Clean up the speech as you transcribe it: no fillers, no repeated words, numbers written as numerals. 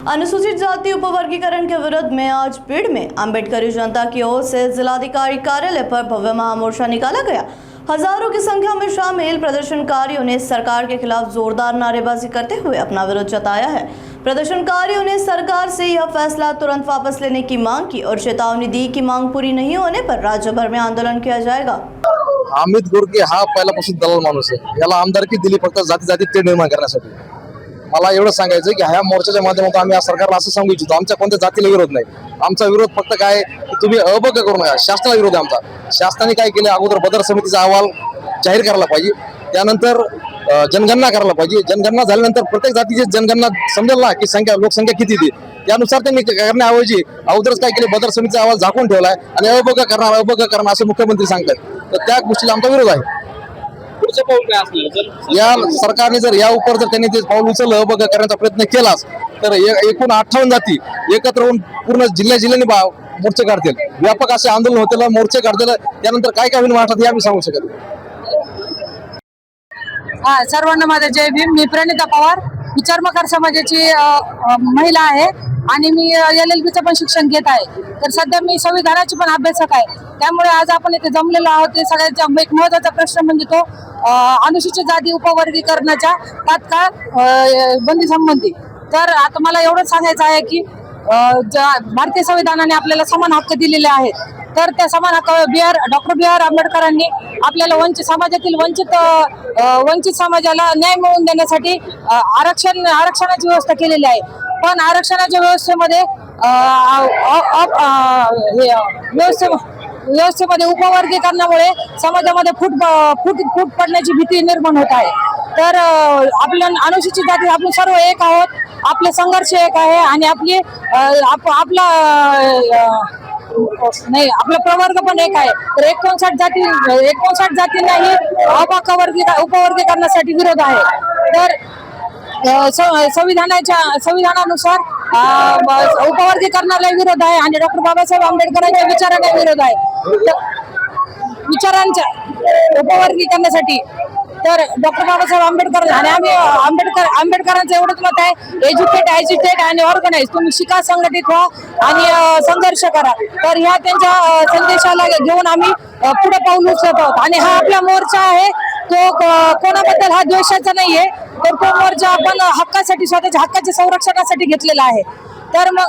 अनुसूचित जाति उपवर्गीकरण के विरोध में आज पीड़ में अम्बेडकरी जनता की ओर से जिलाधिकारी कार्यालय पर भव्य महामोर्चा निकाला गया। हजारों की संख्या में शामिल प्रदर्शनकारियों ने सरकार के खिलाफ जोरदार नारेबाजी करते हुए अपना विरोध जताया है। प्रदर्शनकारियों ने सरकार से यह फैसला तुरंत वापस लेने की मांग की और चेतावनी दी कि मांग पूरी नहीं होने पर राज्य भर में आंदोलन किया जाएगा। अमित गोरके हा पहिल्यापासून दलाल माणूस आहे। याला आमदारकी दिली फक्त जाती जाती ते निर्माण करण्यासाठी। मला एवढं सांगायचं की ह्या मोर्चाच्या माध्यमातून आम्ही या सरकारला असं सांगू इच्छितो, आमच्या कोणत्या जातीला विरोध नाही। आमचा विरोध फक्त काय की तुम्ही अबग करू नका, शासनाला विरोध आहे आमचा। शासनाने काय केले, अगोदर बदर समितीचा अहवाल जाहीर करायला पाहिजे, त्यानंतर जनगणना करायला पाहिजे। जनगणना झाल्यानंतर प्रत्येक जातीची जनगणना समजेल ना की लोकसंख्या किती ती, त्यानुसार त्यांनी करण्याऐवजी अगोदरच काय केले, बदर समितीचा अहवाल झाकून ठेवलाय आणि अबग करणार असं मुख्यमंत्री सांगतात। तर त्या गोष्टीला आमचा विरोध आहे। या सरकारने जर या उपर जर त्यांनी ते पाऊल उचललं, अबग करण्याचा प्रयत्न केलाच तर एकूण 58 जाती एकत्र होऊन पूर्ण जिल्ह्याने मोर्चे काढतील, व्यापक असे आंदोलन होतील, मोर्चे काढतील। त्यानंतर काय काय होईल महाराष्ट्रात हे आम्ही सांगू शकत नाही। सर्वांना माझा जय भीम। मी प्रणिता पवार, विचारमकार समाजाची महिला आहे आणि मी LLB पण शिक्षण घेत आहे। तर सध्या मी संविधानाची पण अभ्यासक आहे। त्यामुळे आज आपण इथे जमलेलो आहोत। ते सगळ्यांचा एक महत्त्वाचा प्रश्न म्हणजे तो अनुसूचित जाती उपवर्गीकरणाच्या तात्काळ बंदी संबंधी। तर आता मला एवढंच सांगायचं आहे की भारतीय संविधानाने आपल्याला समान हक्क दिलेले आहेत। तर त्या समान हक्क डॉक्टर B.R. आंबेडकरांनी आपल्याला समाजातील वंचित समाजाला न्याय मिळवून देण्यासाठी आरक्षणाची व्यवस्था केलेली आहे। पण आरक्षणाच्या व्यवस्थेमध्ये उपवर्गीकरणामुळे समाजामध्ये फूट पडण्याची भीती निर्माण होत आहे। तर आपल्या अनुसूचित जाती आपण सर्व एक आहोत, आपले संघर्ष एक आहे आणि आपला प्रवर्ग पण एक आहे। तर 59 जातींनाही उपवर्गीकरणासाठी विरोध आहे। तर संविधानानुसार उपवर्गीकरणाला विरोध आहे आणि डॉक्टर बाबासाहेब आंबेडकरांच्या विचारांना विरोध आहे। विचारांच्या उपवर्गीकरणासाठी तर डॉक्टर बाबासाहेब आंबेडकर आणि आम्ही आंबेडकरांचं एवढंच मत आहे, एज्युकेट आणि ऑर्गनाइज, तुम्ही शिका, संघटित व्हा आणि संघर्ष करा। तर ह्या त्यांच्या संदेशाला घेऊन आम्ही पुढे पाऊल उचलत आहोत आणि हा आपला मोर्चा आहे तो कोणाबद्दल हा द्वेषाचा नाहीये। तर तो मोर्चा आपण हक्कासाठी, स्वतःच्या हक्काच्या संरक्षणासाठी घेतलेला आहे। तर मग